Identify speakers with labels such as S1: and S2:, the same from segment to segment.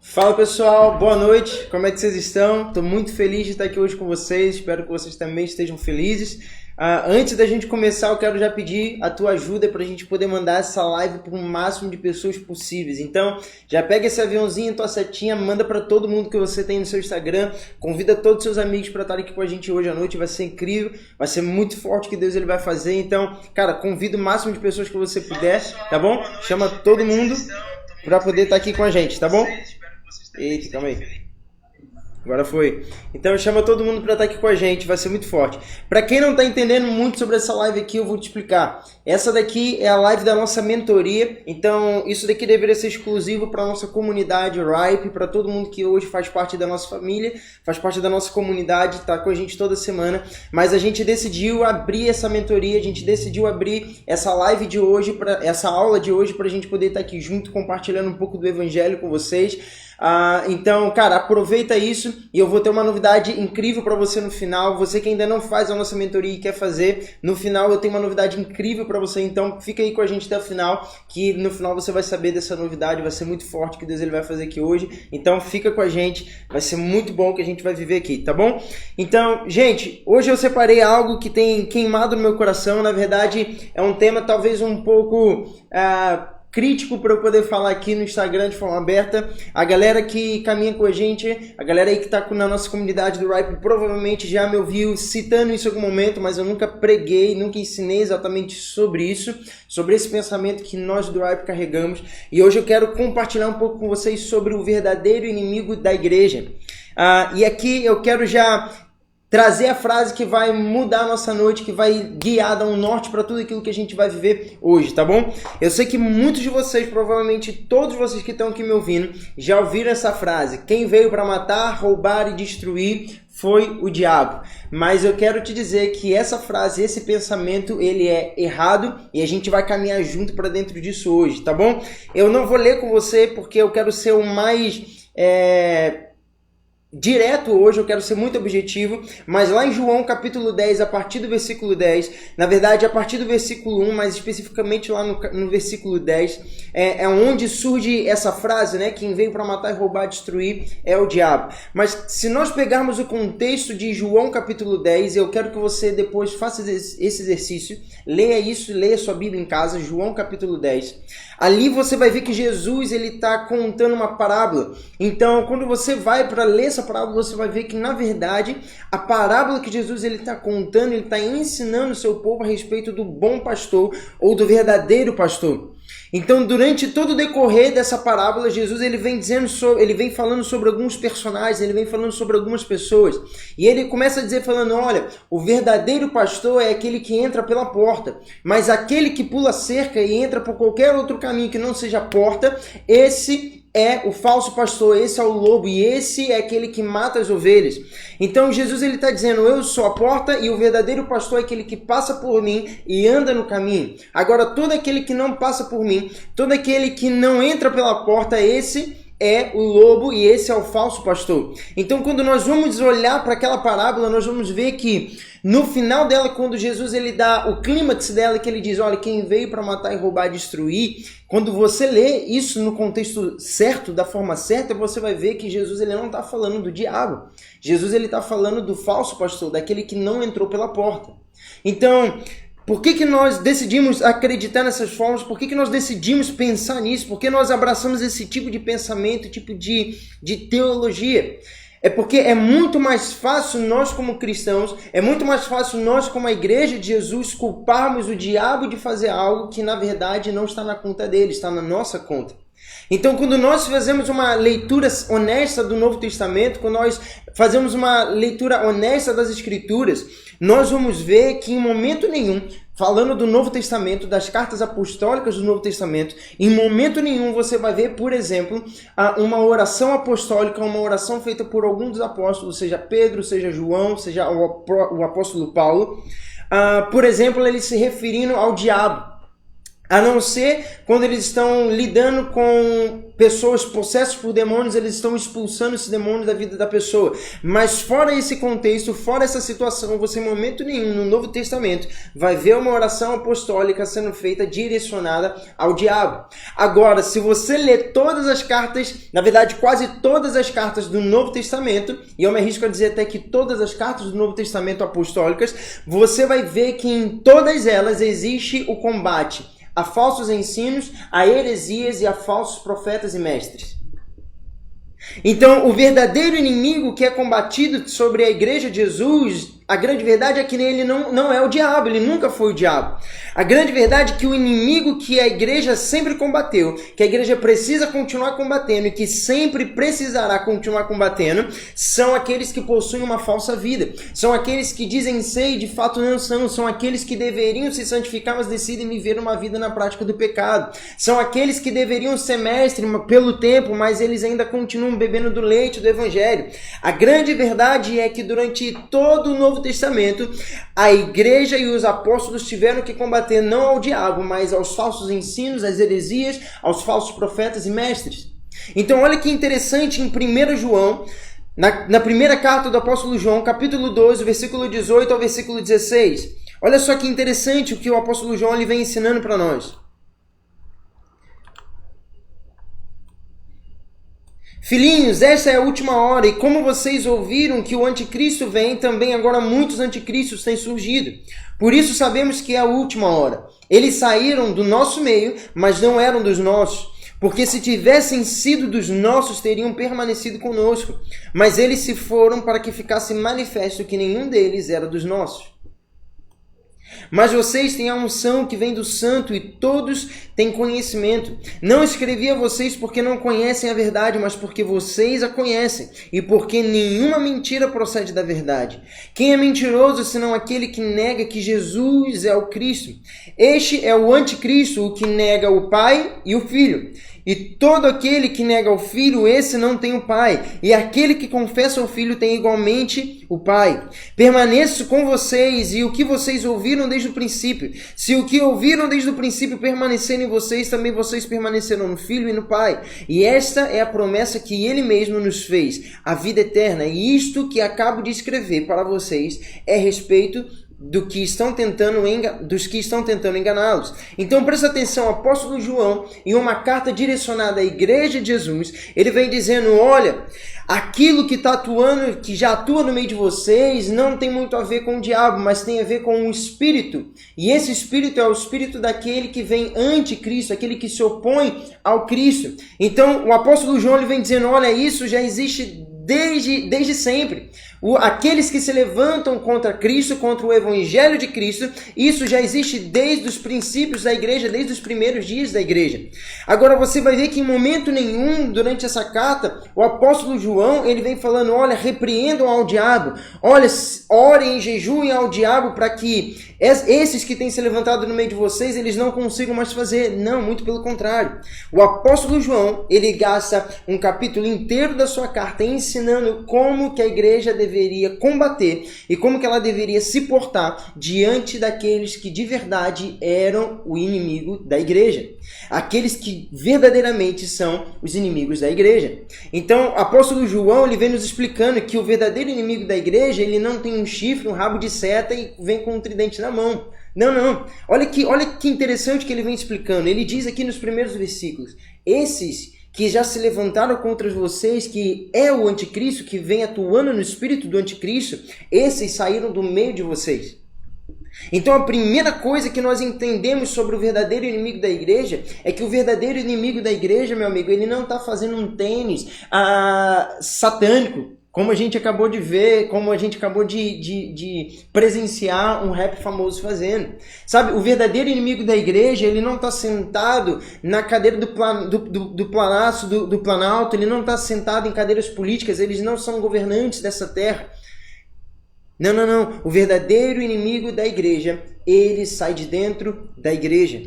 S1: Fala pessoal, boa noite, como é que vocês estão? Estou muito feliz de estar aqui hoje com vocês, espero que vocês também estejam felizes. Antes da gente começar, eu quero já pedir a tua ajuda para a gente poder mandar essa live para o máximo de pessoas possíveis. Então, já pega esse aviãozinho, tua setinha, manda para todo mundo que você tem no seu Instagram, convida todos os seus amigos para estarem aqui com a gente hoje à noite, vai ser incrível, vai ser muito forte o que Deus ele vai fazer. Então, cara, convida o máximo de pessoas que você puder, tá bom? Chama todo mundo para poder estar aqui com a gente, tá bom? Eita, calma aí. Agora foi. Então chama todo mundo para estar aqui com a gente, vai ser muito forte. Para quem não está entendendo muito sobre essa live aqui, eu vou te explicar. Essa daqui é a live da nossa mentoria, então isso daqui deveria ser exclusivo para a nossa comunidade Ripe, para todo mundo que hoje faz parte da nossa família, faz parte da nossa comunidade, está com a gente toda semana, mas a gente decidiu abrir essa mentoria, a gente decidiu abrir essa live de hoje, essa aula de hoje, para a gente poder estar aqui junto, compartilhando um pouco do evangelho com vocês. Então, cara, aproveita isso e eu vou ter uma novidade incrível para você no final. Você que ainda não faz a nossa mentoria e quer fazer, no final eu tenho uma novidade incrível para você. Então, fica aí com a gente até o final, que no final você vai saber dessa novidade, vai ser muito forte que Deus ele vai fazer aqui hoje. Então, fica com a gente, vai ser muito bom que a gente vai viver aqui, tá bom? Então, gente, hoje eu separei algo que tem queimado no meu coração. Na verdade, é um tema talvez um pouco crítico para eu poder falar aqui no Instagram de forma aberta. A galera que caminha com a gente, a galera aí que está na nossa comunidade do Ripe provavelmente já me ouviu citando isso em algum momento, mas eu nunca preguei, nunca ensinei exatamente sobre isso, sobre esse pensamento que nós do Ripe carregamos. E hoje eu quero compartilhar um pouco com vocês sobre o verdadeiro inimigo da igreja. E aqui eu quero já trazer a frase que vai mudar a nossa noite, que vai guiar, dar um norte para tudo aquilo que a gente vai viver hoje, tá bom? Eu sei que muitos de vocês, provavelmente todos vocês que estão aqui me ouvindo, já ouviram essa frase. Quem veio para matar, roubar e destruir foi o diabo. Mas eu quero te dizer que essa frase, esse pensamento, ele é errado e a gente vai caminhar junto para dentro disso hoje, tá bom? Eu não vou ler com você porque eu quero ser o mais direto hoje, eu quero ser muito objetivo, mas lá em João capítulo 10, a partir do versículo 10, na verdade a partir do versículo 1, mas especificamente lá no versículo 10, é onde surge essa frase, né? Quem veio para matar, roubar, destruir é o diabo. Mas se nós pegarmos o contexto de João capítulo 10, eu quero que você depois faça esse exercício, leia isso, leia sua Bíblia em casa, João capítulo 10. Ali você vai ver que Jesus ele está contando uma parábola. Então, quando você vai para ler essa parábola, você vai ver que, na verdade, a parábola que Jesus ele está contando, ele está ensinando o seu povo a respeito do bom pastor ou do verdadeiro pastor. Então, durante todo o decorrer dessa parábola, Jesus ele vem falando sobre alguns personagens, ele vem falando sobre algumas pessoas. E ele começa a dizer, falando, olha, o verdadeiro pastor é aquele que entra pela porta, mas aquele que pula a cerca e entra por qualquer outro caminho que não seja a porta, esse é o falso pastor, esse é o lobo e esse é aquele que mata as ovelhas. Então Jesus ele está dizendo, eu sou a porta e o verdadeiro pastor é aquele que passa por mim e anda no caminho. Agora todo aquele que não passa por mim, todo aquele que não entra pela porta, esse é o lobo e esse é o falso pastor. Então quando nós vamos olhar para aquela parábola, nós vamos ver que no final dela, quando Jesus ele dá o clímax dela, que ele diz, olha, quem veio para matar e roubar e destruir, quando você lê isso no contexto certo, da forma certa, você vai ver que Jesus ele não está falando do diabo. Jesus ele está falando do falso pastor, daquele que não entrou pela porta. Então, por que nós decidimos acreditar nessas formas? Por que nós decidimos pensar nisso? Por que nós abraçamos esse tipo de pensamento, tipo de teologia? É porque é muito mais fácil nós como cristãos, é muito mais fácil nós como a igreja de Jesus culparmos o diabo de fazer algo que na verdade não está na conta dele, está na nossa conta. Então, quando nós fazemos uma leitura honesta do Novo Testamento, quando nós fazemos uma leitura honesta das Escrituras, nós vamos ver que em momento nenhum, falando do Novo Testamento, das cartas apostólicas do Novo Testamento, em momento nenhum você vai ver, por exemplo, uma oração apostólica, uma oração feita por algum dos apóstolos, seja Pedro, seja João, seja o apóstolo Paulo, por exemplo, ele se referindo ao diabo. A não ser quando eles estão lidando com pessoas possessas por demônios, eles estão expulsando esse demônio da vida da pessoa. Mas fora esse contexto, fora essa situação, você em momento nenhum no Novo Testamento vai ver uma oração apostólica sendo feita direcionada ao diabo. Agora, se você ler todas as cartas, na verdade quase todas as cartas do Novo Testamento, e eu me arrisco a dizer até que todas as cartas do Novo Testamento apostólicas, você vai ver que em todas elas existe o combate a falsos ensinos, a heresias e a falsos profetas e mestres. Então, o verdadeiro inimigo que é combatido sobre a igreja de Jesus, a grande verdade é que ele não é o diabo, ele nunca foi o diabo. A grande verdade é que o inimigo que a igreja sempre combateu, que a igreja precisa continuar combatendo e que sempre precisará continuar combatendo, são aqueles que possuem uma falsa vida. São aqueles que dizem ser e de fato não são. São aqueles que deveriam se santificar, mas decidem viver uma vida na prática do pecado. São aqueles que deveriam ser mestres pelo tempo, mas eles ainda continuam bebendo do leite do evangelho. A grande verdade é que durante todo o Novo Testamento, a igreja e os apóstolos tiveram que combater não ao diabo, mas aos falsos ensinos, às heresias, aos falsos profetas e mestres. Então olha que interessante em 1 João, na primeira carta do apóstolo João, capítulo 12, versículo 18 ao versículo 16. Olha só que interessante o que o apóstolo João ele vem ensinando para nós. Filhinhos, esta é a última hora, e como vocês ouviram que o anticristo vem, também agora muitos anticristos têm surgido. Por isso sabemos que é a última hora. Eles saíram do nosso meio, mas não eram dos nossos. Porque se tivessem sido dos nossos, teriam permanecido conosco. Mas eles se foram para que ficasse manifesto que nenhum deles era dos nossos. Mas vocês têm a unção que vem do santo e todos têm conhecimento. Não escrevi a vocês porque não conhecem a verdade, mas porque vocês a conhecem e porque nenhuma mentira procede da verdade. Quem é mentiroso senão aquele que nega que Jesus é o Cristo? Este é o anticristo, o que nega o Pai e o Filho. E todo aquele que nega o Filho, esse não tem o Pai. E aquele que confessa o Filho tem igualmente o Pai. Permaneço com vocês e o que vocês ouviram desde o princípio. Se o que ouviram desde o princípio permanecer em vocês, também vocês permanecerão no Filho e no Pai. E esta é a promessa que Ele mesmo nos fez, a vida eterna. E isto que acabo de escrever para vocês é a respeito dos que estão tentando enganá-los. Então presta atenção, o apóstolo João, em uma carta direcionada à igreja de Jesus, ele vem dizendo, olha, aquilo que já atua no meio de vocês, não tem muito a ver com o diabo, mas tem a ver com o espírito. E esse espírito é o espírito daquele que vem anticristo, aquele que se opõe ao Cristo. Então o apóstolo João ele vem dizendo, olha, isso já existe desde sempre. Aqueles que se levantam contra Cristo, contra o Evangelho de Cristo, isso já existe desde os princípios da igreja, desde os primeiros dias da igreja. Agora você vai ver que em momento nenhum, durante essa carta, o apóstolo João, ele vem falando, olha, repreendam ao diabo, olha, orem e jejuem ao diabo para que esses que têm se levantado no meio de vocês, eles não consigam mais fazer. Não, muito pelo contrário. O apóstolo João, ele gasta um capítulo inteiro da sua carta ensinando como que a igreja deveria combater e como que ela deveria se portar diante daqueles que de verdade eram o inimigo da igreja. Aqueles que verdadeiramente são os inimigos da igreja. Então, o apóstolo João, ele vem nos explicando que o verdadeiro inimigo da igreja, ele não tem um chifre, um rabo de seta e vem com um tridente na mão. Não. Olha que interessante que ele vem explicando. Ele diz aqui nos primeiros versículos, esses que já se levantaram contra vocês, que é o anticristo, que vem atuando no espírito do anticristo, esses saíram do meio de vocês. Então a primeira coisa que nós entendemos sobre o verdadeiro inimigo da igreja é que o verdadeiro inimigo da igreja, meu amigo, ele não está fazendo um tênis satânico, como a gente acabou de ver, como a gente acabou de presenciar um rap famoso fazendo. Sabe, o verdadeiro inimigo da igreja, ele não está sentado na cadeira do Planalto, ele não está sentado em cadeiras políticas, eles não são governantes dessa terra. Não. O verdadeiro inimigo da igreja, ele sai de dentro da igreja.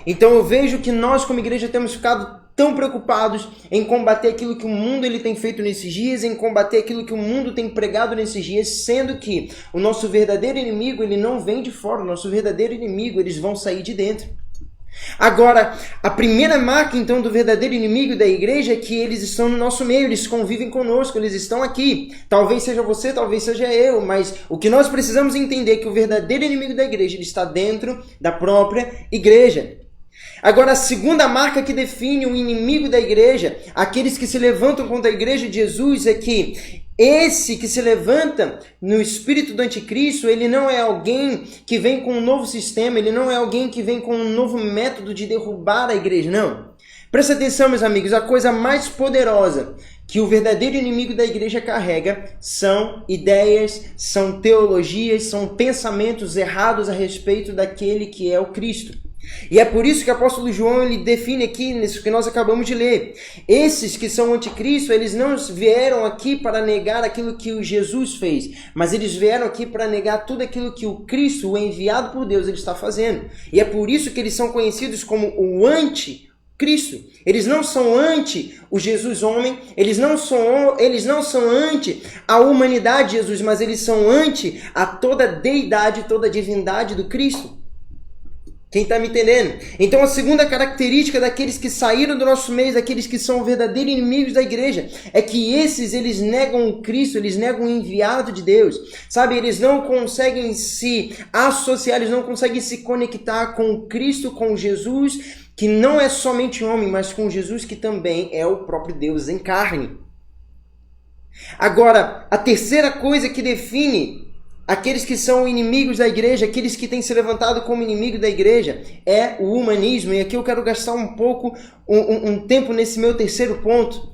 S1: Então eu vejo que nós como igreja temos ficado tão preocupados em combater aquilo que o mundo ele tem feito nesses dias, em combater aquilo que o mundo tem pregado nesses dias, sendo que o nosso verdadeiro inimigo ele não vem de fora, o nosso verdadeiro inimigo eles vão sair de dentro. Agora, a primeira marca, então, do verdadeiro inimigo da igreja é que eles estão no nosso meio, eles convivem conosco, eles estão aqui. Talvez seja você, talvez seja eu, mas o que nós precisamos entender é que o verdadeiro inimigo da igreja ele está dentro da própria igreja. Agora, a segunda marca que define o inimigo da igreja, aqueles que se levantam contra a igreja de Jesus, é que esse que se levanta no espírito do anticristo, ele não é alguém que vem com um novo sistema, ele não é alguém que vem com um novo método de derrubar a igreja, não. Presta atenção, meus amigos, a coisa mais poderosa que o verdadeiro inimigo da igreja carrega são ideias, são teologias, são pensamentos errados a respeito daquele que é o Cristo. E é por isso que o apóstolo João ele define aqui nisso que nós acabamos de ler. Esses que são anticristo, eles não vieram aqui para negar aquilo que o Jesus fez, mas eles vieram aqui para negar tudo aquilo que o Cristo, o enviado por Deus, ele está fazendo. E é por isso que eles são conhecidos como o anticristo. Eles não são anti o Jesus homem, eles não são anti a humanidade de Jesus, mas eles são anti a toda a deidade, toda a divindade do Cristo. Quem está me entendendo? Então a segunda característica daqueles que saíram do nosso meio, daqueles que são verdadeiros inimigos da igreja, é que eles negam o Cristo, eles negam o enviado de Deus. Sabe, eles não conseguem se associar, eles não conseguem se conectar com o Cristo, com Jesus, que não é somente homem, mas com Jesus que também é o próprio Deus em carne. Agora, a terceira coisa que define aqueles que são inimigos da igreja, aqueles que têm se levantado como inimigo da igreja, é o humanismo. E aqui eu quero gastar um pouco, um tempo nesse meu terceiro ponto,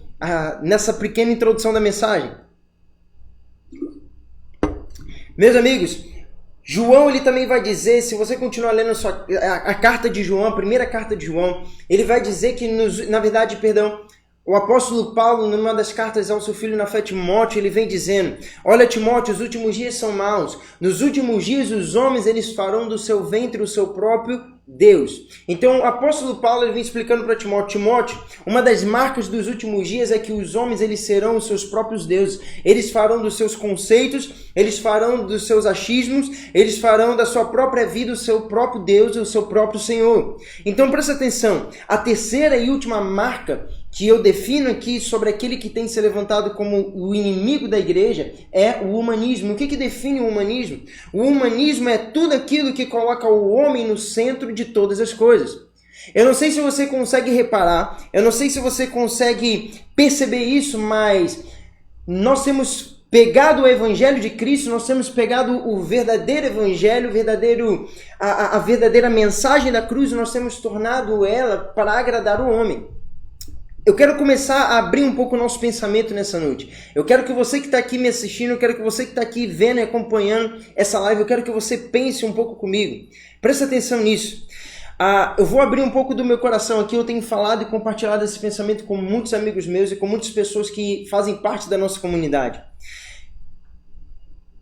S1: nessa pequena introdução da mensagem. Meus amigos, João ele também vai dizer, se você continuar lendo a carta de João, a primeira carta de João, ele vai dizer que, o apóstolo Paulo, numa das cartas ao seu filho na fé Timóteo, ele vem dizendo: olha, Timóteo, os últimos dias são maus. Nos últimos dias os homens eles farão do seu ventre o seu próprio Deus. Então o apóstolo Paulo ele vem explicando para Timóteo: Timóteo, uma das marcas dos últimos dias é que os homens eles serão os seus próprios deuses. Eles farão dos seus conceitos, eles farão dos seus achismos, eles farão da sua própria vida o seu próprio Deus, o seu próprio Senhor. Então presta atenção, a terceira e última marca que eu defino aqui sobre aquele que tem se levantado como o inimigo da igreja é o humanismo. O que define o humanismo? O humanismo é tudo aquilo que coloca o homem no centro de todas as coisas. Eu não sei se você consegue reparar, eu não sei se você consegue perceber isso, mas nós temos pegado o evangelho de Cristo, nós temos pegado o verdadeiro evangelho, a verdadeira mensagem da cruz, e nós temos tornado ela para agradar o homem. Eu quero começar a abrir um pouco o nosso pensamento nessa noite. Eu quero que você que está aqui me assistindo, eu quero que você que está aqui vendo e acompanhando essa live, eu quero que você pense um pouco comigo. Presta atenção nisso. Eu vou abrir um pouco do meu coração aqui. Eu tenho falado e compartilhado esse pensamento com muitos amigos meus e com muitas pessoas que fazem parte da nossa comunidade.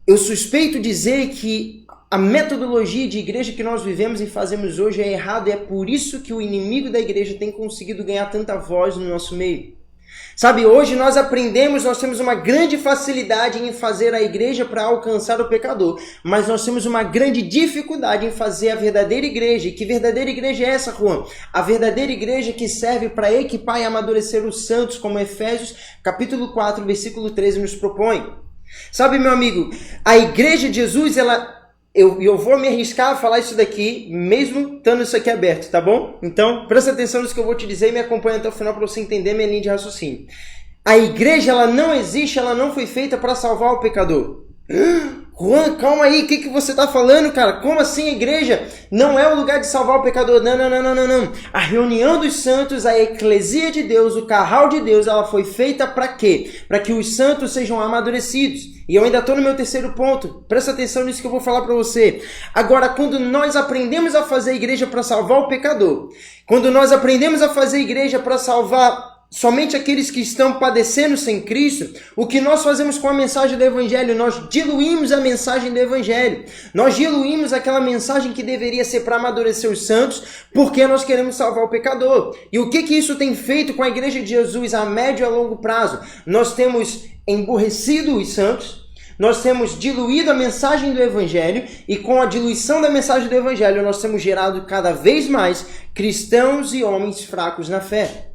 S1: Eu suspeito dizer que a metodologia de igreja que nós vivemos e fazemos hoje é errada, e é por isso que o inimigo da igreja tem conseguido ganhar tanta voz no nosso meio. Sabe, hoje nós temos uma grande facilidade em fazer a igreja para alcançar o pecador, mas nós temos uma grande dificuldade em fazer a verdadeira igreja. E que verdadeira igreja é essa, Juan? A verdadeira igreja que serve para equipar e amadurecer os santos, como Efésios capítulo 4, versículo 13 nos propõe. Sabe, meu amigo, a igreja de Jesus, eu vou me arriscar a falar isso daqui, mesmo estando isso aqui aberto, tá bom? Então, presta atenção nisso que eu vou te dizer e me acompanha até o final para você entender minha linha de raciocínio. A igreja, ela não existe, ela não foi feita para salvar o pecador. Juan, calma aí, o que você está falando, cara? Como assim a igreja não é o lugar de salvar o pecador? Não. A reunião dos santos, a eclesia de Deus, o carral de Deus, ela foi feita para quê? Para que os santos sejam amadurecidos. E eu ainda estou no meu terceiro ponto. Presta atenção nisso que eu vou falar para você. Agora, quando nós aprendemos a fazer a igreja para salvar o pecador, quando nós aprendemos a fazer a igreja para salvar somente aqueles que estão padecendo sem Cristo, o que nós fazemos com a mensagem do Evangelho? Nós diluímos a mensagem do Evangelho. Nós diluímos aquela mensagem que deveria ser para amadurecer os santos, porque nós queremos salvar o pecador. E o que isso tem feito com a igreja de Jesus a médio e a longo prazo? Nós temos emburrecido os santos, nós temos diluído a mensagem do Evangelho e com a diluição da mensagem do Evangelho nós temos gerado cada vez mais cristãos e homens fracos na fé.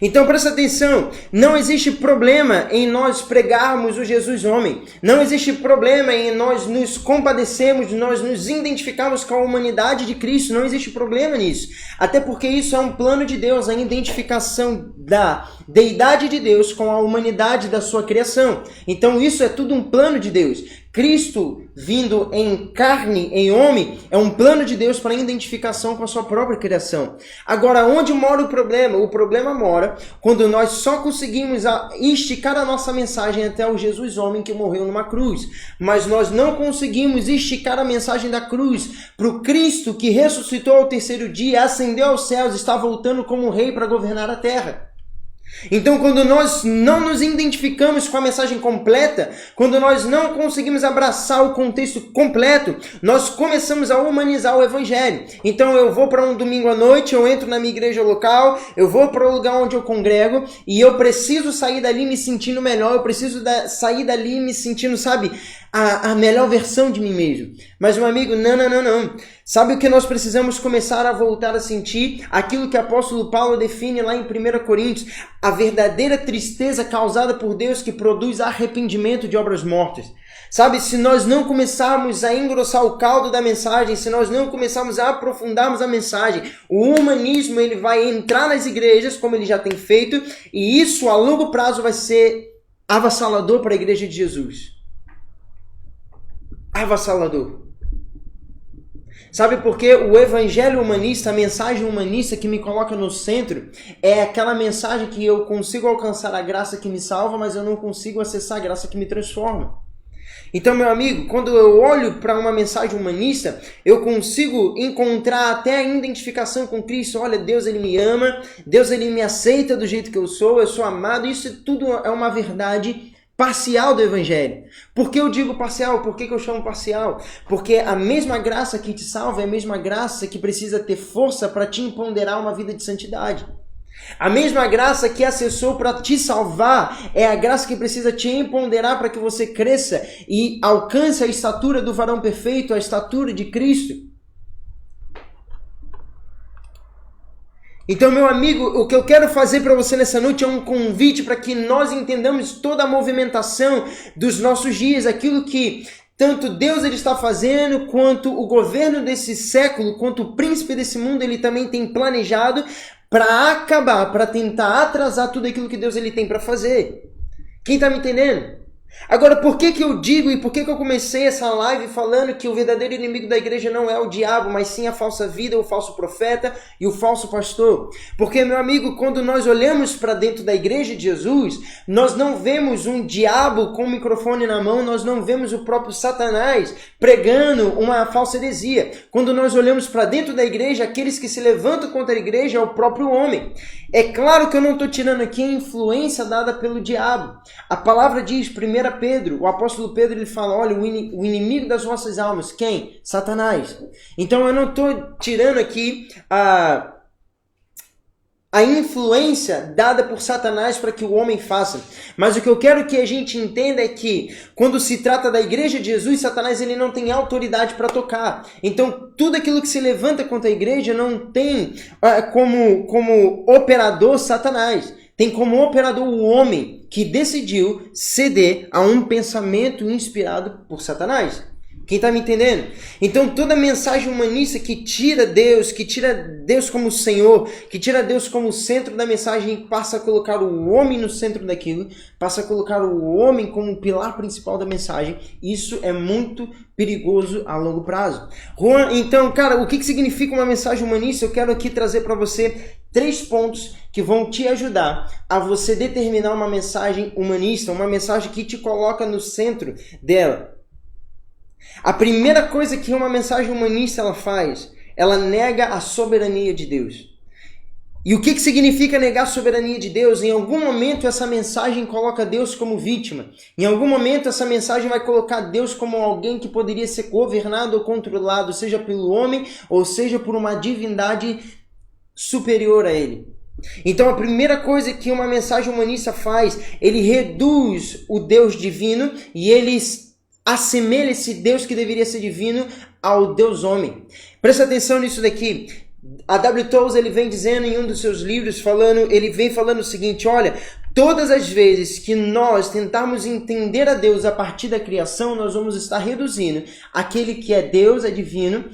S1: Então presta atenção, não existe problema em nós pregarmos o Jesus homem, não existe problema em nós nos compadecermos, nós nos identificarmos com a humanidade de Cristo, não existe problema nisso, até porque isso é um plano de Deus, a identificação da deidade de Deus com a humanidade da sua criação. Então isso é tudo um plano de Deus. Cristo vindo em carne, em homem, é um plano de Deus para a identificação com a sua própria criação. Agora, onde mora o problema? O problema mora quando nós só conseguimos esticar a nossa mensagem até o Jesus homem que morreu numa cruz. Mas nós não conseguimos esticar a mensagem da cruz para o Cristo que ressuscitou ao terceiro dia, ascendeu aos céus, está voltando como rei para governar a terra. Então, quando nós não nos identificamos com a mensagem completa, quando nós não conseguimos abraçar o contexto completo, nós começamos a humanizar o Evangelho. Então, eu vou para um domingo à noite, eu entro na minha igreja local, eu vou para o lugar onde eu congrego e eu preciso sair dali me sentindo melhor, eu preciso sair dali me sentindo, sabe, a melhor versão de mim mesmo. Mas, meu amigo, não. Sabe o que nós precisamos começar a voltar a sentir? Aquilo que o apóstolo Paulo define lá em 1 Coríntios, a verdadeira tristeza causada por Deus que produz arrependimento de obras mortas. Sabe, se nós não começarmos a engrossar o caldo da mensagem, se nós não começarmos a aprofundarmos a mensagem, o humanismo ele vai entrar nas igrejas, como ele já tem feito, e isso a longo prazo vai ser avassalador para a igreja de Jesus. Avassalador. Sabe por quê? O evangelho humanista, a mensagem humanista que me coloca no centro, é aquela mensagem que eu consigo alcançar a graça que me salva, mas eu não consigo acessar a graça que me transforma. Então, meu amigo, quando eu olho para uma mensagem humanista, eu consigo encontrar até a identificação com Cristo. Olha, Deus ele me ama, Deus ele me aceita do jeito que eu sou amado. Isso tudo é uma verdade parcial do Evangelho. Por que eu digo parcial? Por que eu chamo parcial? Porque a mesma graça que te salva é a mesma graça que precisa ter força para te empoderar uma vida de santidade. A mesma graça que acessou para te salvar é a graça que precisa te empoderar para que você cresça e alcance a estatura do varão perfeito, a estatura de Cristo. Então, meu amigo, o que eu quero fazer para você nessa noite é um convite para que nós entendamos toda a movimentação dos nossos dias, aquilo que tanto Deus ele está fazendo, quanto o governo desse século, quanto o príncipe desse mundo, ele também tem planejado para acabar, para tentar atrasar tudo aquilo que Deus ele tem para fazer. Quem está me entendendo? Agora, por que eu digo e por que eu comecei essa live falando que o verdadeiro inimigo da igreja não é o diabo, mas sim a falsa vida, o falso profeta e o falso pastor? Porque, meu amigo, quando nós olhamos para dentro da igreja de Jesus, nós não vemos um diabo com o microfone na mão, nós não vemos o próprio Satanás pregando uma falsa heresia. Quando nós olhamos para dentro da igreja, aqueles que se levantam contra a igreja é o próprio homem. É claro que eu não estou tirando aqui a influência dada pelo diabo. A palavra diz, 1 Pedro, o apóstolo Pedro, ele fala, olha, o inimigo das vossas almas, quem? Satanás. Então eu não estou tirando aqui a influência dada por Satanás para que o homem faça. Mas o que eu quero que a gente entenda é que quando se trata da igreja de Jesus, Satanás ele não tem autoridade para tocar. Então tudo aquilo que se levanta contra a igreja não tem como operador Satanás. Tem como operador o homem que decidiu ceder a um pensamento inspirado por Satanás. Quem está me entendendo? Então toda mensagem humanista que tira Deus como Senhor, que tira Deus como centro da mensagem e passa a colocar o homem no centro daquilo, passa a colocar o homem como o pilar principal da mensagem, isso é muito perigoso a longo prazo. Juan, então, cara, o que significa uma mensagem humanista? Eu quero aqui trazer para você 3 pontos que vão te ajudar a você determinar uma mensagem humanista, uma mensagem que te coloca no centro dela. A primeira coisa que uma mensagem humanista ela faz, ela nega a soberania de Deus. E o que significa negar a soberania de Deus? Em algum momento essa mensagem coloca Deus como vítima. Em algum momento essa mensagem vai colocar Deus como alguém que poderia ser governado ou controlado, seja pelo homem ou seja por uma divindade superior a ele. Então a primeira coisa que uma mensagem humanista faz, ele reduz o Deus divino e ele assemelha esse Deus que deveria ser divino ao Deus homem. Presta atenção nisso daqui. A W. Tozer, ele vem dizendo em um dos seus livros, ele vem falando o seguinte, olha, todas as vezes que nós tentarmos entender a Deus a partir da criação, nós vamos estar reduzindo aquele que é Deus, é divino,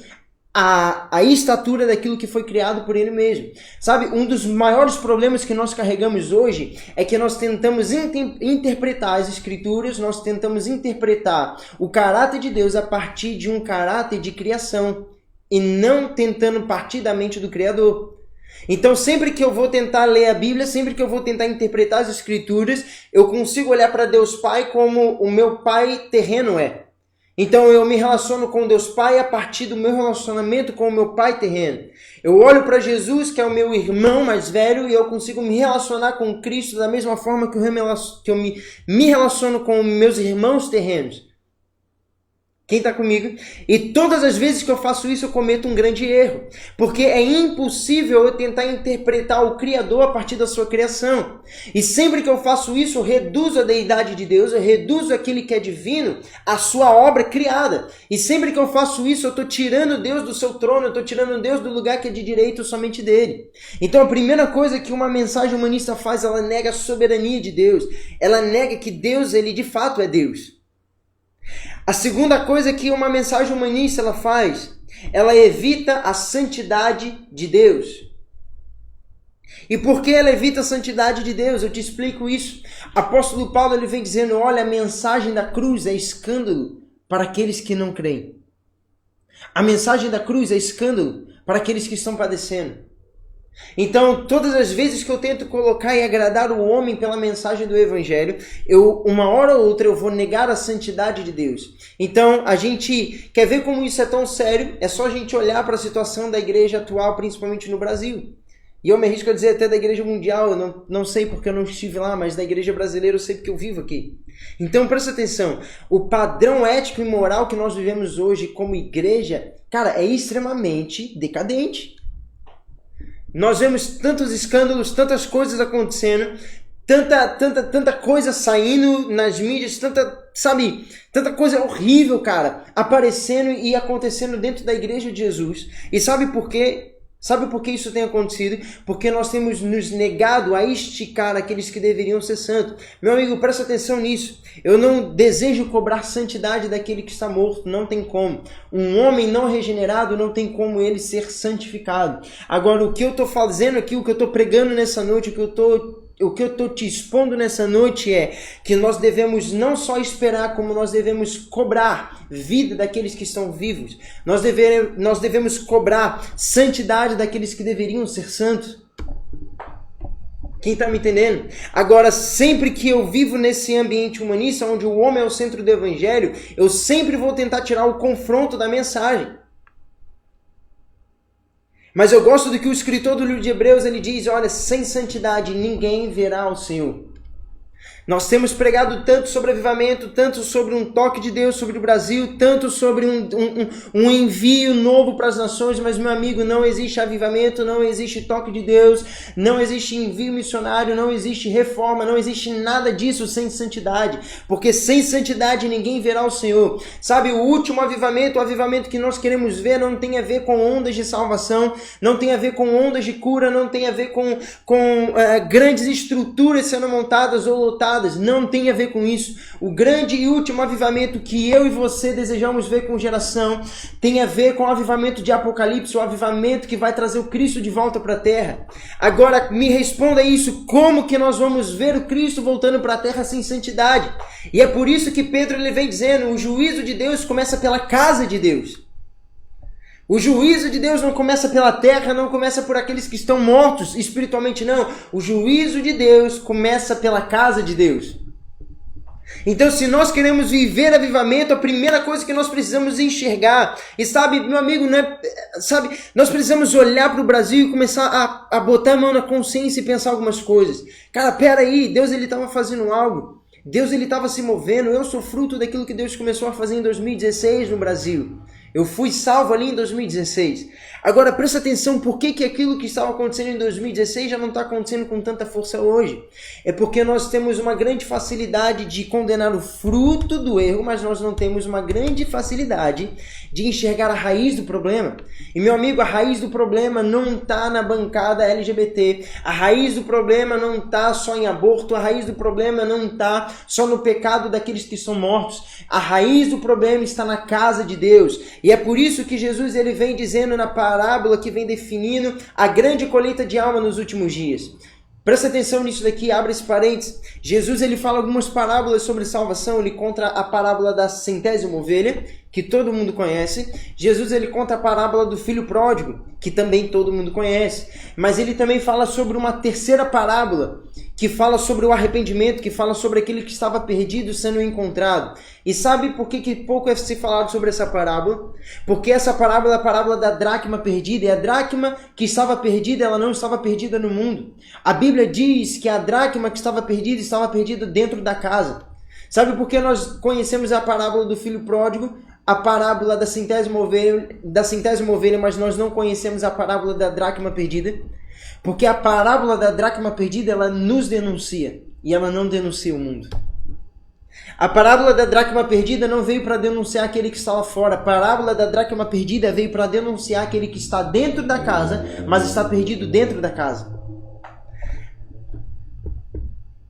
S1: a estatura daquilo que foi criado por ele mesmo. Sabe, um dos maiores problemas que nós carregamos hoje é que nós tentamos interpretar as escrituras, nós tentamos interpretar o caráter de Deus a partir de um caráter de criação e não tentando partir da mente do Criador. Então, sempre que eu vou tentar ler a Bíblia, sempre que eu vou tentar interpretar as escrituras, eu consigo olhar para Deus Pai como o meu pai terreno é. Então eu me relaciono com Deus Pai a partir do meu relacionamento com o meu Pai terreno. Eu olho para Jesus, que é o meu irmão mais velho, e eu consigo me relacionar com Cristo da mesma forma que eu me relaciono com meus irmãos terrenos. Quem está comigo? E todas as vezes que eu faço isso, eu cometo um grande erro. Porque é impossível eu tentar interpretar o Criador a partir da sua criação. E sempre que eu faço isso, eu reduzo a deidade de Deus, eu reduzo aquele que é divino, a sua obra criada. E sempre que eu faço isso, eu estou tirando Deus do seu trono, eu estou tirando Deus do lugar que é de direito somente dele. Então a primeira coisa que uma mensagem humanista faz, ela nega a soberania de Deus. Ela nega que Deus, ele de fato é Deus. A segunda coisa que uma mensagem humanista ela faz, ela evita a santidade de Deus. E por que ela evita a santidade de Deus? Eu te explico isso. Apóstolo Paulo ele vem dizendo, olha, a mensagem da cruz é escândalo para aqueles que não creem. A mensagem da cruz é escândalo para aqueles que estão padecendo. Então, todas as vezes que eu tento colocar e agradar o homem pela mensagem do Evangelho, uma hora ou outra eu vou negar a santidade de Deus. Então, a gente quer ver como isso é tão sério, é só a gente olhar para a situação da igreja atual, principalmente no Brasil. E eu me arrisco a dizer até da igreja mundial, eu não sei porque eu não estive lá, mas da igreja brasileira eu sei porque eu vivo aqui. Então, presta atenção, o padrão ético e moral que nós vivemos hoje como igreja, cara, é extremamente decadente. Nós vemos tantos escândalos, tantas coisas acontecendo, tanta coisa saindo nas mídias, tanta coisa horrível, cara, aparecendo e acontecendo dentro da igreja de Jesus. E sabe por quê? Sabe por que isso tem acontecido? Porque nós temos nos negado a esticar aqueles que deveriam ser santos. Meu amigo, presta atenção nisso. Eu não desejo cobrar santidade daquele que está morto, não tem como. Um homem não regenerado não tem como ele ser santificado. Agora, o que eu estou fazendo aqui, o que eu estou pregando nessa noite, o que eu estou te expondo nessa noite é que nós devemos não só esperar, como nós devemos cobrar vida daqueles que estão vivos. Nós devemos cobrar santidade daqueles que deveriam ser santos. Quem está me entendendo? Agora, sempre que eu vivo nesse ambiente humanista, onde o homem é o centro do evangelho, eu sempre vou tentar tirar o confronto da mensagem. Mas eu gosto do que o escritor do livro de Hebreus ele diz, olha, sem santidade ninguém verá o Senhor. Nós temos pregado tanto sobre avivamento, tanto sobre um toque de Deus sobre o Brasil, tanto sobre um envio novo para as nações, mas meu amigo, não existe avivamento, não existe toque de Deus, não existe envio missionário, não existe reforma, não existe nada disso sem santidade, porque sem santidade ninguém verá o Senhor. Sabe, o último avivamento, o avivamento que nós queremos ver não tem a ver com ondas de salvação, não tem a ver com ondas de cura, não tem a ver com grandes estruturas sendo montadas ou lotadas, não tem a ver com isso. O grande e último avivamento que eu e você desejamos ver com geração tem a ver com o avivamento de Apocalipse, o avivamento que vai trazer o Cristo de volta para a terra. Agora me responda isso, como que nós vamos ver o Cristo voltando para a terra sem santidade? E é por isso que Pedro ele vem dizendo, o juízo de Deus começa pela casa de Deus. O juízo de Deus não começa pela terra, não começa por aqueles que estão mortos espiritualmente, não. O juízo de Deus começa pela casa de Deus. Então, se nós queremos viver avivamento, a primeira coisa que nós precisamos enxergar, e sabe, meu amigo, nós precisamos olhar para o Brasil e começar a botar a mão na consciência e pensar algumas coisas. Cara, peraí, Deus ele estava fazendo algo. Deus ele estava se movendo. Eu sou fruto daquilo que Deus começou a fazer em 2016 no Brasil. Eu fui salvo ali em 2016. Agora, presta atenção, por que aquilo que estava acontecendo em 2016 já não está acontecendo com tanta força hoje? É porque nós temos uma grande facilidade de condenar o fruto do erro, mas nós não temos uma grande facilidade de enxergar a raiz do problema. E, meu amigo, a raiz do problema não está na bancada LGBT. A raiz do problema não está só em aborto. A raiz do problema não está só no pecado daqueles que são mortos. A raiz do problema está na casa de Deus. E é por isso que Jesus ele vem dizendo na parábola que vem definindo a grande colheita de alma nos últimos dias. Presta atenção nisso daqui, abre esse parênteses. Jesus ele fala algumas parábolas sobre salvação. Ele conta a parábola da centésima ovelha, que todo mundo conhece. Jesus ele conta a parábola do filho pródigo, que também todo mundo conhece. Mas ele também fala sobre uma terceira parábola, que fala sobre o arrependimento, que fala sobre aquele que estava perdido sendo encontrado. E sabe por que pouco é se falado sobre essa parábola? Porque essa parábola é a parábola da dracma perdida. E a dracma que estava perdida, ela não estava perdida no mundo. A Bíblia diz que a dracma que estava perdida dentro da casa. Sabe por que nós conhecemos a parábola do filho pródigo? A parábola da centésima ovelha, mas nós não conhecemos a parábola da dracma perdida? Porque a parábola da dracma perdida, ela nos denuncia, e ela não denuncia o mundo. A parábola da dracma perdida não veio para denunciar aquele que está lá fora. A parábola da dracma perdida veio para denunciar aquele que está dentro da casa, mas está perdido dentro da casa.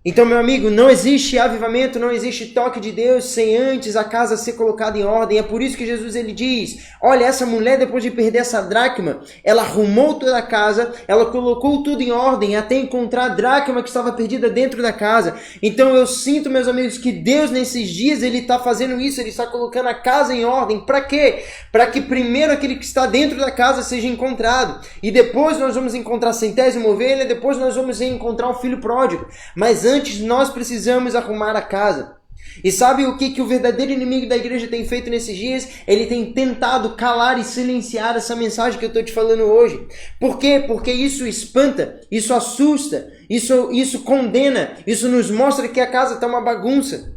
S1: Então, meu amigo, não existe avivamento, não existe toque de Deus sem antes a casa ser colocada em ordem. É por isso que Jesus ele diz, olha, essa mulher depois de perder essa dracma, ela arrumou toda a casa, ela colocou tudo em ordem até encontrar a dracma que estava perdida dentro da casa. Então eu sinto, meus amigos, que Deus nesses dias ele está fazendo isso, ele está colocando a casa em ordem. Para quê? Para que primeiro aquele que está dentro da casa seja encontrado. E depois nós vamos encontrar a centésima ovelha, depois nós vamos encontrar o filho pródigo. Mas antes nós precisamos arrumar a casa. E sabe o que o verdadeiro inimigo da igreja tem feito nesses dias? Ele tem tentado calar e silenciar essa mensagem que eu estou te falando hoje. Por quê? Porque isso espanta, isso assusta, isso condena, isso nos mostra que a casa está uma bagunça.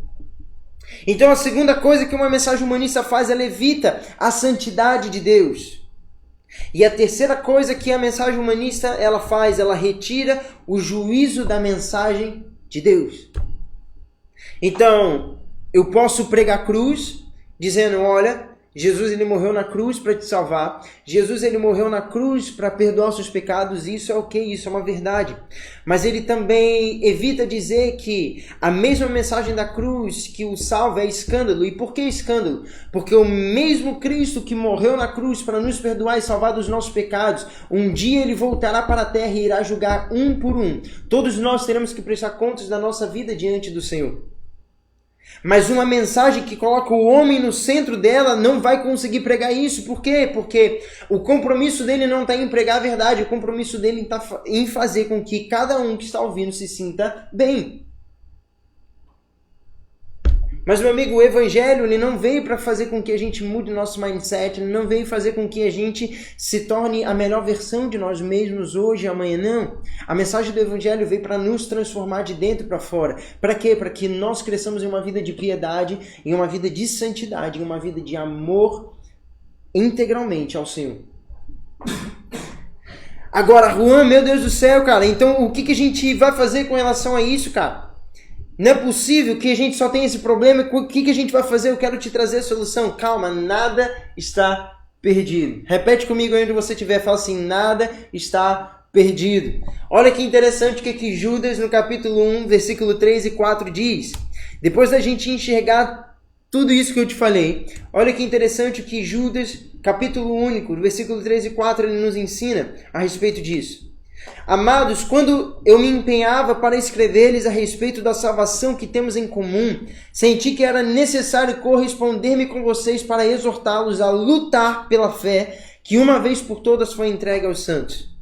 S1: Então a segunda coisa que uma mensagem humanista faz, ela evita a santidade de Deus. E a terceira coisa que a mensagem humanista ela faz, ela retira o juízo da mensagem de Deus. Então, eu posso pregar a cruz, dizendo, olha, Jesus ele morreu na cruz para te salvar. Jesus ele morreu na cruz para perdoar os seus pecados. Isso é ok, isso é uma verdade. Mas ele também evita dizer que a mesma mensagem da cruz que o salva é escândalo. E por que escândalo? Porque o mesmo Cristo que morreu na cruz para nos perdoar e salvar dos nossos pecados, um dia ele voltará para a terra e irá julgar um por um. Todos nós teremos que prestar contas da nossa vida diante do Senhor. Mas uma mensagem que coloca o homem no centro dela não vai conseguir pregar isso. Por quê? Porque o compromisso dele não está em pregar a verdade. O compromisso dele está em fazer com que cada um que está ouvindo se sinta bem. Mas, meu amigo, o evangelho ele não veio para fazer com que a gente mude o nosso mindset, ele não veio fazer com que a gente se torne a melhor versão de nós mesmos hoje e amanhã, não. A mensagem do evangelho veio para nos transformar de dentro para fora. Para quê? Para que nós cresçamos em uma vida de piedade, em uma vida de santidade, em uma vida de amor integralmente ao Senhor. Agora, Juan, meu Deus do céu, cara, então o que a gente vai fazer com relação a isso, cara? Não é possível que a gente só tenha esse problema. O que a gente vai fazer? Eu quero te trazer a solução. Calma, nada está perdido. Repete comigo aí onde você estiver. Fala assim, nada está perdido. Olha que interessante o que Judas no capítulo 1, versículo 3 e 4 diz. Depois da gente enxergar tudo isso que eu te falei, olha que interessante o que Judas, capítulo único, versículo 3 e 4, ele nos ensina a respeito disso. Amados, quando eu me empenhava para escrever-lhes a respeito da salvação que temos em comum, senti que era necessário corresponder-me com vocês para exortá-los a lutar pela fé que uma vez por todas foi entregue aos santos.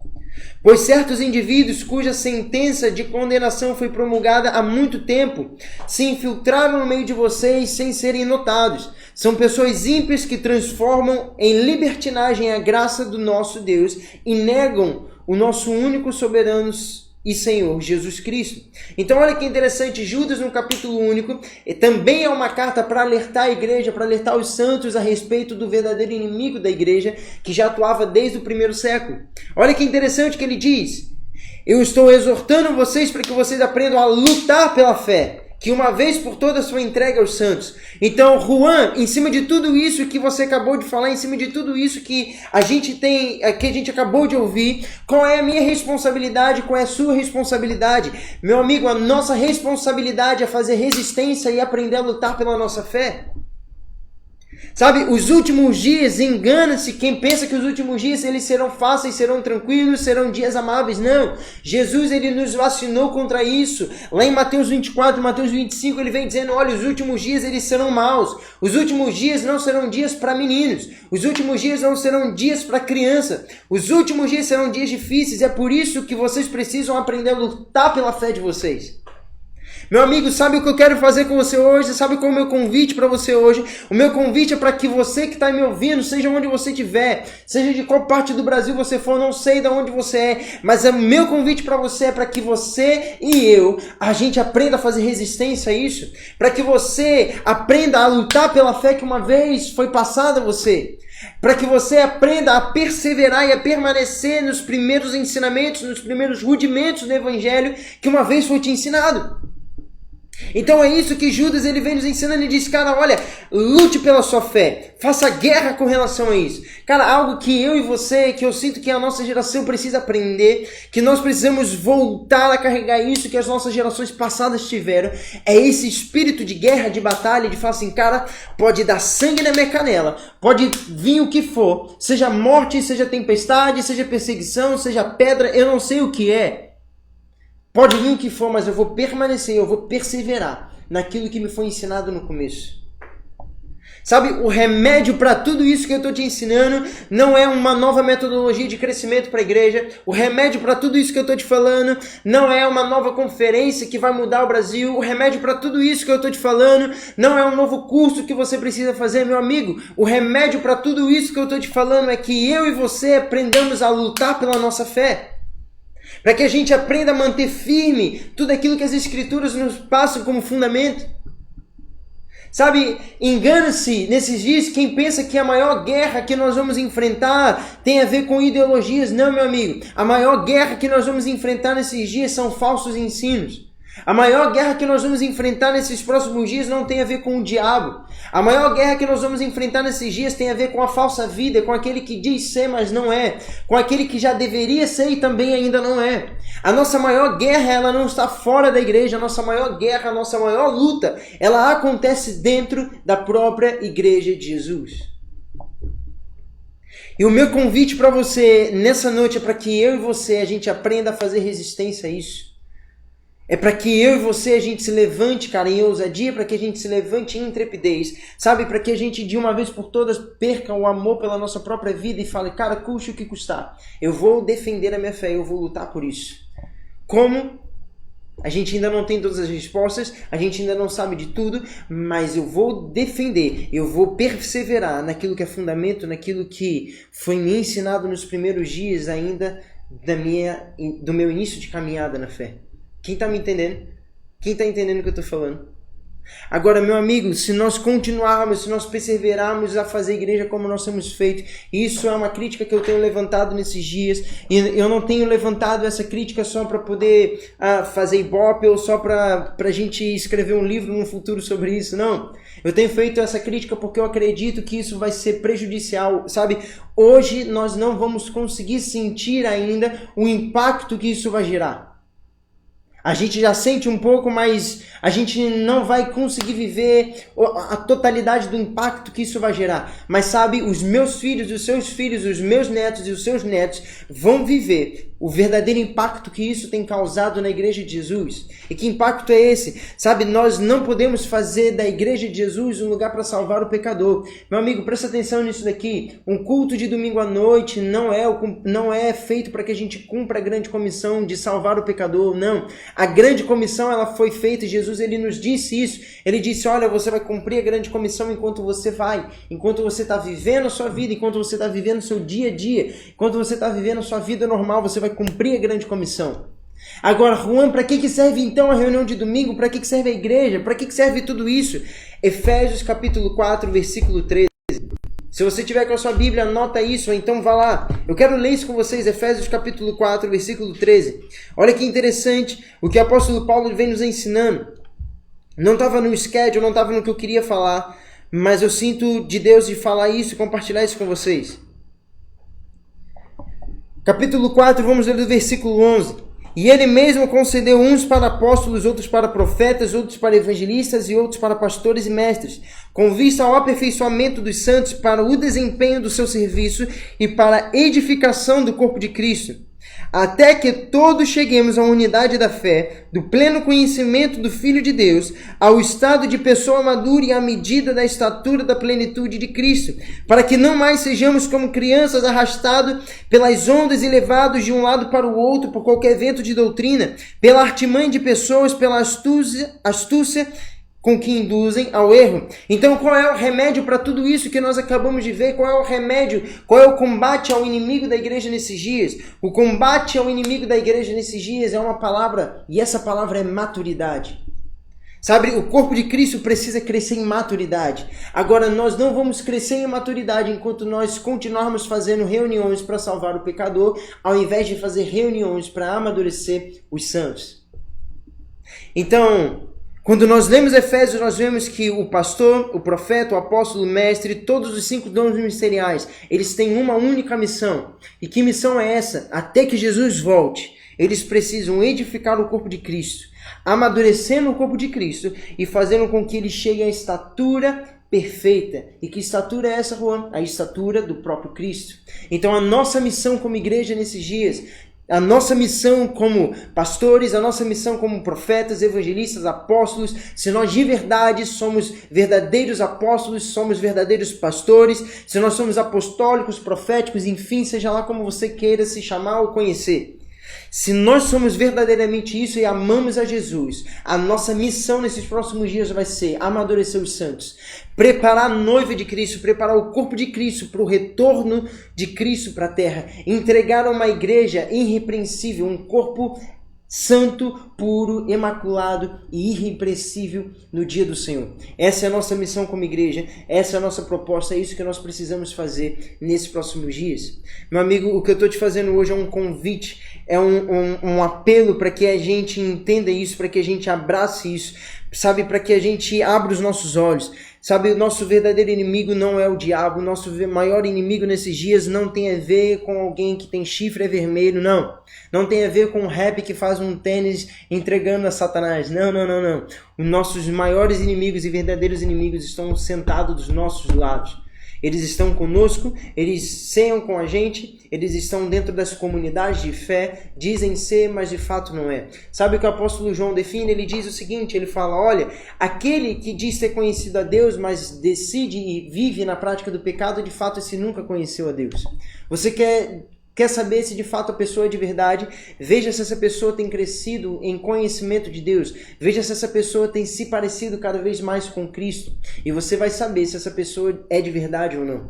S1: Pois certos indivíduos cuja sentença de condenação foi promulgada há muito tempo se infiltraram no meio de vocês sem serem notados. São pessoas ímpias que transformam em libertinagem a graça do nosso Deus e negam o nosso único soberano e Senhor Jesus Cristo. Então olha que interessante, Judas no capítulo único também é uma carta para alertar a igreja, para alertar os santos a respeito do verdadeiro inimigo da igreja, que já atuava desde o primeiro século. Olha que interessante que ele diz: eu estou exortando vocês para que vocês aprendam a lutar pela fé, que uma vez por todas foi entregue aos santos. Então, Juan, em cima de tudo isso que você acabou de falar, em cima de tudo isso que a gente acabou de ouvir, qual é a minha responsabilidade, qual é a sua responsabilidade? Meu amigo, a nossa responsabilidade é fazer resistência e aprender a lutar pela nossa fé. Sabe, os últimos dias, engana-se quem pensa que os últimos dias eles serão fáceis, serão tranquilos, serão dias amáveis. Não, Jesus ele nos vacinou contra isso. Lá em Mateus 24, Mateus 25, ele vem dizendo, olha, os últimos dias eles serão maus. Os últimos dias não serão dias para meninos. Os últimos dias não serão dias para criança. Os últimos dias serão dias difíceis. É por isso que vocês precisam aprender a lutar pela fé de vocês. Meu amigo, sabe o que eu quero fazer com você hoje? Sabe qual é o meu convite para você hoje? O meu convite é para que você que está me ouvindo, seja onde você estiver, seja de qual parte do Brasil você for, não sei de onde você é, mas o meu convite para você é para que você e eu, a gente aprenda a fazer resistência a isso, para que você aprenda a lutar pela fé que uma vez foi passada a você, para que você aprenda a perseverar e a permanecer nos primeiros ensinamentos, nos primeiros rudimentos do Evangelho que uma vez foi te ensinado. Então é isso que Judas ele vem nos ensinando e diz, cara, olha, lute pela sua fé, faça guerra com relação a isso. Cara, algo que eu e você, que eu sinto que a nossa geração precisa aprender, que nós precisamos voltar a carregar isso que as nossas gerações passadas tiveram, é esse espírito de guerra, de batalha, de falar assim, cara, pode dar sangue na minha canela, pode vir o que for, seja morte, seja tempestade, seja perseguição, seja pedra, eu não sei o que é. Pode vir o que for, mas eu vou permanecer, eu vou perseverar naquilo que me foi ensinado no começo. Sabe, o remédio para tudo isso que eu estou te ensinando não é uma nova metodologia de crescimento para a igreja. O remédio para tudo isso que eu estou te falando não é uma nova conferência que vai mudar o Brasil. O remédio para tudo isso que eu estou te falando não é um novo curso que você precisa fazer, meu amigo. O remédio para tudo isso que eu estou te falando é que eu e você aprendamos a lutar pela nossa fé. Para que a gente aprenda a manter firme tudo aquilo que as Escrituras nos passam como fundamento. Sabe, engana-se nesses dias quem pensa que a maior guerra que nós vamos enfrentar tem a ver com ideologias. Não, meu amigo. A maior guerra que nós vamos enfrentar nesses dias são falsos ensinos. A maior guerra que nós vamos enfrentar nesses próximos dias não tem a ver com o diabo. A maior guerra que nós vamos enfrentar nesses dias tem a ver com a falsa vida, com aquele que diz ser, mas não é. Com aquele que já deveria ser e também ainda não é. A nossa maior guerra, ela não está fora da igreja. A nossa maior guerra, a nossa maior luta, ela acontece dentro da própria igreja de Jesus. E o meu convite para você nessa noite é para que eu e você, a gente aprenda a fazer resistência a isso. É para que eu e você, a gente se levante, cara, em ousadia, para que a gente se levante em intrepidez, sabe? Para que a gente, de uma vez por todas, perca o amor pela nossa própria vida e fale, cara, custe o que custar. Eu vou defender a minha fé, eu vou lutar por isso. Como? A gente ainda não tem todas as respostas, a gente ainda não sabe de tudo, mas eu vou defender, eu vou perseverar naquilo que é fundamento, naquilo que foi me ensinado nos primeiros dias ainda do meu início de caminhada na fé. Quem está me entendendo? Quem está entendendo o que eu estou falando? Agora, meu amigo, se nós continuarmos, se nós perseverarmos a fazer igreja como nós temos feito, isso é uma crítica que eu tenho levantado nesses dias, e eu não tenho levantado essa crítica só para poder fazer ibope ou só para a gente escrever um livro no futuro sobre isso, não. Eu tenho feito essa crítica porque eu acredito que isso vai ser prejudicial, sabe? Hoje nós não vamos conseguir sentir ainda o impacto que isso vai gerar. A gente já sente um pouco, mas a gente não vai conseguir viver a totalidade do impacto que isso vai gerar. Mas sabe, os meus filhos, os seus filhos, os meus netos e os seus netos vão viver o verdadeiro impacto que isso tem causado na igreja de Jesus. E que impacto é esse? Sabe, nós não podemos fazer da igreja de Jesus um lugar para salvar o pecador. Meu amigo, presta atenção nisso daqui. Um culto de domingo à noite não é feito para que a gente cumpra a grande comissão de salvar o pecador, não. A grande comissão, ela foi feita, Jesus, ele nos disse isso. Ele disse, olha, você vai cumprir a grande comissão enquanto você vai, enquanto você está vivendo a sua vida, enquanto você está vivendo o seu dia a dia, enquanto você está vivendo a sua vida normal, você vai cumprir a grande comissão. Agora, Juan, para que serve então a reunião de domingo? Para que serve a igreja? Para que serve tudo isso? Efésios capítulo 4, versículo 13. Se você tiver com a sua Bíblia, anota isso, ou então vá lá. Eu quero ler isso com vocês, Efésios capítulo 4, versículo 13. Olha que interessante o que o apóstolo Paulo vem nos ensinando. Não estava no schedule, não estava no que eu queria falar, mas eu sinto de Deus de falar isso e compartilhar isso com vocês. Capítulo 4, vamos ler do versículo 11. E ele mesmo concedeu uns para apóstolos, outros para profetas, outros para evangelistas e outros para pastores e mestres, com vista ao aperfeiçoamento dos santos para o desempenho do seu serviço e para a edificação do corpo de Cristo, até que todos cheguemos à unidade da fé, do pleno conhecimento do Filho de Deus, ao estado de pessoa madura e à medida da estatura da plenitude de Cristo, para que não mais sejamos como crianças arrastados pelas ondas e levados de um lado para o outro por qualquer vento de doutrina, pela artimanha de pessoas, pela astúcia com que induzem ao erro. Então, qual é o remédio para tudo isso que nós acabamos de ver? Qual é o remédio? Qual é o combate ao inimigo da igreja nesses dias? O combate ao inimigo da igreja nesses dias é uma palavra, e essa palavra é maturidade. Sabe, o corpo de Cristo precisa crescer em maturidade. Agora, nós não vamos crescer em maturidade enquanto nós continuarmos fazendo reuniões para salvar o pecador, ao invés de fazer reuniões para amadurecer os santos. Então, quando nós lemos Efésios, nós vemos que o pastor, o profeta, o apóstolo, o mestre, todos os 5 dons ministeriais, eles têm uma única missão. E que missão é essa? Até que Jesus volte, eles precisam edificar o corpo de Cristo, amadurecendo o corpo de Cristo e fazendo com que ele chegue à estatura perfeita. E que estatura é essa, Juan? A estatura do próprio Cristo. Então a nossa missão como igreja nesses dias, a nossa missão como pastores, a nossa missão como profetas, evangelistas, apóstolos, se nós de verdade somos verdadeiros apóstolos, somos verdadeiros pastores, se nós somos apostólicos, proféticos, enfim, seja lá como você queira se chamar ou conhecer. Se nós somos verdadeiramente isso e amamos a Jesus, a nossa missão nesses próximos dias vai ser amadurecer os santos, preparar a noiva de Cristo, preparar o corpo de Cristo para o retorno de Cristo para a terra, entregar uma igreja irrepreensível, um corpo santo, puro, imaculado e irrepreensível no dia do Senhor. Essa é a nossa missão como igreja, essa é a nossa proposta, é isso que nós precisamos fazer nesses próximos dias. Meu amigo, o que eu estou te fazendo hoje é um convite, é um apelo para que a gente entenda isso, para que a gente abrace isso, sabe, para que a gente abra os nossos olhos. Sabe, o nosso verdadeiro inimigo não é o diabo, o nosso maior inimigo nesses dias não tem a ver com alguém que tem chifre vermelho, não. Não tem a ver com um rap que faz um tênis entregando a Satanás, não. Os nossos maiores inimigos e verdadeiros inimigos estão sentados dos nossos lados. Eles estão conosco, eles ceiam com a gente, eles estão dentro das comunidades de fé, dizem ser, mas de fato não é. Sabe o que o apóstolo João define? Ele diz o seguinte, ele fala, olha, aquele que diz ter conhecido a Deus, mas decide e vive na prática do pecado, de fato esse nunca conheceu a Deus. Você quer saber se de fato a pessoa é de verdade? Veja se essa pessoa tem crescido em conhecimento de Deus. Veja se essa pessoa tem se parecido cada vez mais com Cristo. E você vai saber se essa pessoa é de verdade ou não.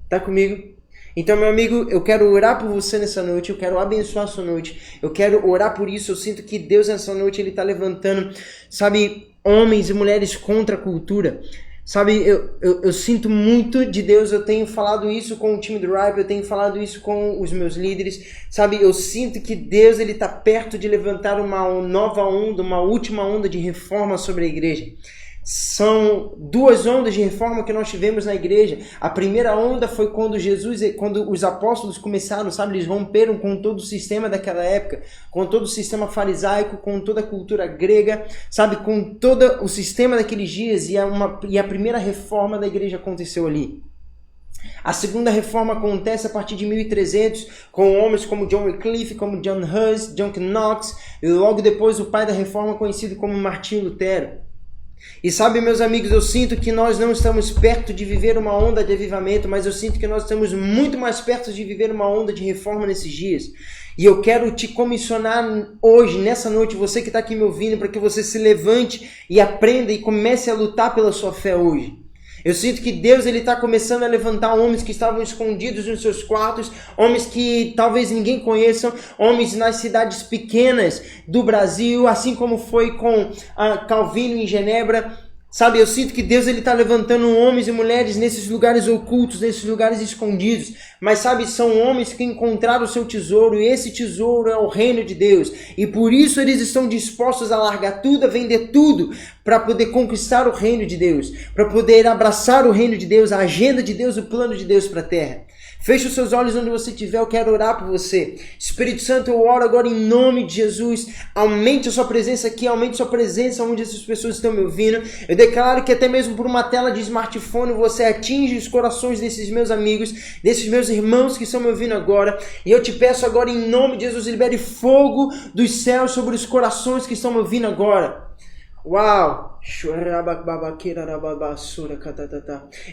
S1: Tá comigo? Então, meu amigo, eu quero orar por você nessa noite. Eu quero abençoar a sua noite. Eu quero orar por isso. Eu sinto que Deus nessa noite ele está levantando, sabe, homens e mulheres contra a cultura. Sabe, eu sinto muito de Deus, eu tenho falado isso com o time do Ripe, eu tenho falado isso com os meus líderes, sabe, eu sinto que Deus ele está perto de levantar uma nova onda, uma última onda de reforma sobre a igreja. São 2 ondas de reforma que nós tivemos na igreja. A primeira onda foi quando os apóstolos começaram, sabe, eles romperam com todo o sistema daquela época, com todo o sistema farisaico, com toda a cultura grega, sabe, com todo o sistema daqueles dias, e a primeira reforma da igreja aconteceu ali. A segunda reforma acontece a partir de 1300, com homens como John Wycliffe, como John Hus, John Knox, e logo depois o pai da reforma conhecido como Martinho Lutero. E sabe, meus amigos, eu sinto que nós não estamos perto de viver uma onda de avivamento, mas eu sinto que nós estamos muito mais perto de viver uma onda de reforma nesses dias. E eu quero te comissionar hoje, nessa noite, você que está aqui me ouvindo, para que você se levante e aprenda e comece a lutar pela sua fé hoje. Eu sinto que Deus ele está começando a levantar homens que estavam escondidos nos seus quartos, homens que talvez ninguém conheça, homens nas cidades pequenas do Brasil, assim como foi com Calvino em Genebra. Sabe, eu sinto que Deus ele está levantando homens e mulheres nesses lugares ocultos, nesses lugares escondidos. Mas sabe, são homens que encontraram o seu tesouro e esse tesouro é o reino de Deus. E por isso eles estão dispostos a largar tudo, a vender tudo, para poder conquistar o reino de Deus, para poder abraçar o reino de Deus, a agenda de Deus, o plano de Deus para a terra. Feche os seus olhos onde você estiver, eu quero orar por você. Espírito Santo, eu oro agora em nome de Jesus. Aumente a sua presença aqui, aumente a sua presença onde essas pessoas estão me ouvindo. Eu declaro que até mesmo por uma tela de smartphone você atinge os corações desses meus amigos, desses meus irmãos que estão me ouvindo agora. E eu te peço agora em nome de Jesus, libere fogo dos céus sobre os corações que estão me ouvindo agora. Uau!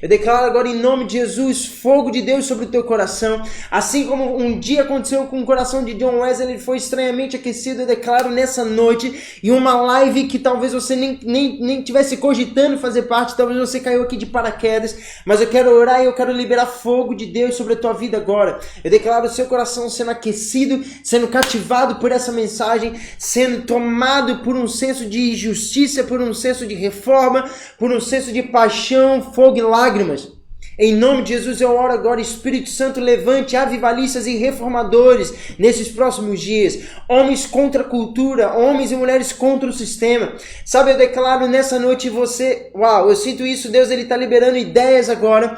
S1: Eu declaro agora em nome de Jesus fogo de Deus sobre o teu coração. Assim como um dia aconteceu com o coração de John Wesley, ele foi estranhamente aquecido. Eu declaro nessa noite, em uma live que talvez você nem tivesse cogitando fazer parte, talvez você caiu aqui de paraquedas, mas eu quero orar e eu quero liberar fogo de Deus sobre a tua vida agora. Eu declaro o seu coração sendo aquecido, sendo cativado por essa mensagem, sendo tomado por um senso de justiça, por um senso de reforma, por um senso de paixão, fogo e lágrimas. Em nome de Jesus eu oro agora, Espírito Santo, levante avivalistas e reformadores nesses próximos dias. Homens contra a cultura, homens e mulheres contra o sistema. Sabe, eu declaro nessa noite você... Uau, eu sinto isso, Deus ele está liberando ideias agora,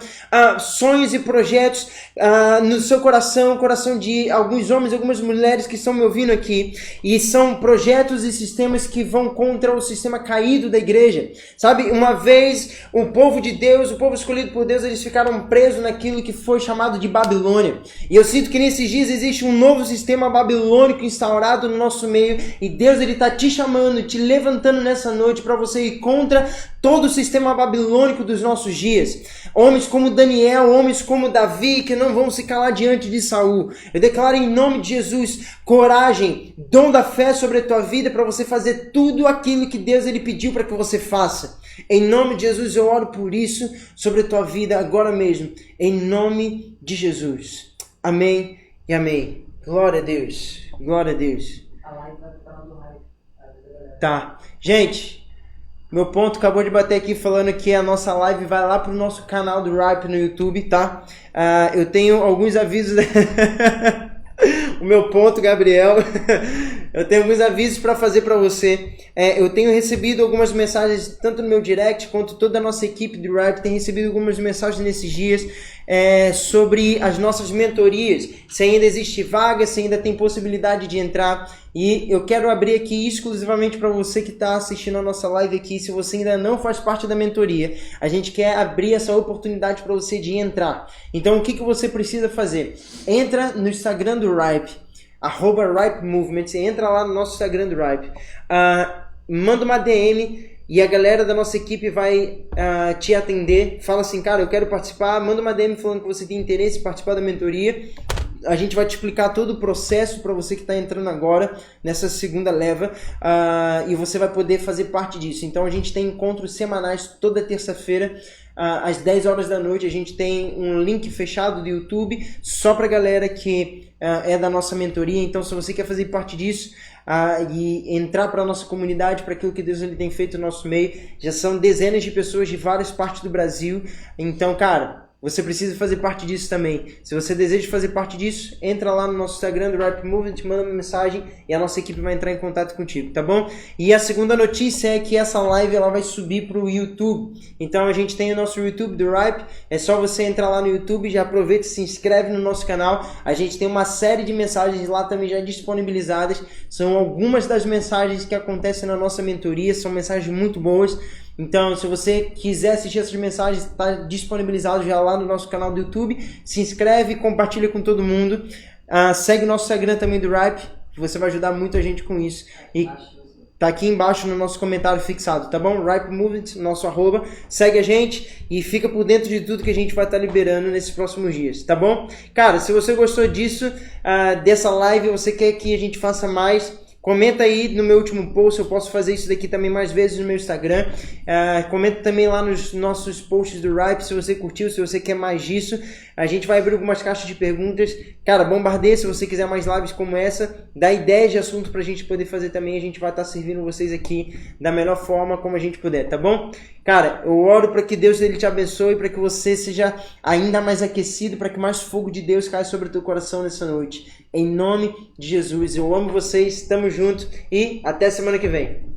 S1: sonhos e projetos no seu coração, coração de alguns homens e algumas mulheres que estão me ouvindo aqui. E são projetos e sistemas que vão contra o sistema caído da igreja. Sabe, uma vez o povo de Deus, o povo escolhido por Deus, eles ficaram presos naquilo que foi chamado de Babilônia. E eu sinto que nesses dias existe um novo sistema babilônico instaurado no nosso meio. E Deus ele está te chamando, te levantando nessa noite para você ir contra todo o sistema babilônico dos nossos dias. Homens como Daniel, homens como Davi, que não vão se calar diante de Saul. Eu declaro em nome de Jesus coragem, dom da fé sobre a tua vida para você fazer tudo aquilo que Deus ele pediu para que você faça. Em nome de Jesus eu oro por isso sobre a tua vida agora mesmo. Em nome de Jesus. Amém e amém. Glória a Deus. Glória a Deus. Tá. Gente, meu ponto acabou de bater aqui falando que a nossa live vai lá pro nosso canal do Ripe no YouTube, tá? Eu tenho alguns avisos... O meu ponto, Gabriel, eu tenho alguns avisos para fazer para você. Eu tenho recebido algumas mensagens, tanto no meu direct, quanto toda a nossa equipe do Ripe tem recebido algumas mensagens nesses dias sobre as nossas mentorias. Se ainda existe vaga, se ainda tem possibilidade de entrar. E eu quero abrir aqui exclusivamente para você que está assistindo a nossa live aqui. Se você ainda não faz parte da mentoria, a gente quer abrir essa oportunidade para você de entrar. Então o que você precisa fazer? Entra no Instagram do Ripe, @RipeMovement. Você entra lá no nosso Instagram do Ripe, manda uma DM e a galera da nossa equipe vai te atender. Fala assim, cara, eu quero participar. Manda uma DM falando que você tem interesse em participar da mentoria. A gente vai te explicar todo o processo para você que está entrando agora nessa segunda leva, e você vai poder fazer parte disso. Então a gente tem encontros semanais toda terça-feira às 10 horas da noite. A gente tem um link fechado do YouTube só para a galera que é da nossa mentoria. Então se você quer fazer parte disso e entrar para a nossa comunidade, para aquilo que Deus ele tem feito no nosso meio, já são dezenas de pessoas de várias partes do Brasil. Então, cara, você precisa fazer parte disso também. Se você deseja fazer parte disso, entra lá no nosso Instagram do Ripe Movement, manda uma mensagem e a nossa equipe vai entrar em contato contigo, tá bom? E a segunda notícia é que essa live ela vai subir para o YouTube. Então a gente tem o nosso YouTube do Ripe. É só você entrar lá no YouTube, já aproveita e se inscreve no nosso canal. A gente tem uma série de mensagens lá também já disponibilizadas. São algumas das mensagens que acontecem na nossa mentoria. São mensagens muito boas. Então, se você quiser assistir essas mensagens, está disponibilizado já lá no nosso canal do YouTube. Se inscreve, compartilha com todo mundo. Segue o nosso Instagram também do Ripe, que você vai ajudar muito a gente com isso. E tá aqui embaixo no nosso comentário fixado, tá bom? Ripe Movement, nosso @. Segue a gente e fica por dentro de tudo que a gente vai estar liberando nesses próximos dias, tá bom? Cara, se você gostou disso, dessa live, você quer que a gente faça mais, Comenta aí no meu último post, eu posso fazer isso daqui também mais vezes no meu Instagram. Comenta também lá nos nossos posts do Ripe se você curtiu, se você quer mais disso. A gente vai abrir algumas caixas de perguntas. Cara, bombardeia se você quiser mais lives como essa. Dá ideias de assunto pra gente poder fazer também. A gente vai estar servindo vocês aqui da melhor forma como a gente puder, tá bom? Cara, eu oro para que Deus ele te abençoe, para que você seja ainda mais aquecido, para que mais fogo de Deus caia sobre o teu coração nessa noite. Em nome de Jesus, eu amo vocês, tamo junto e até semana que vem.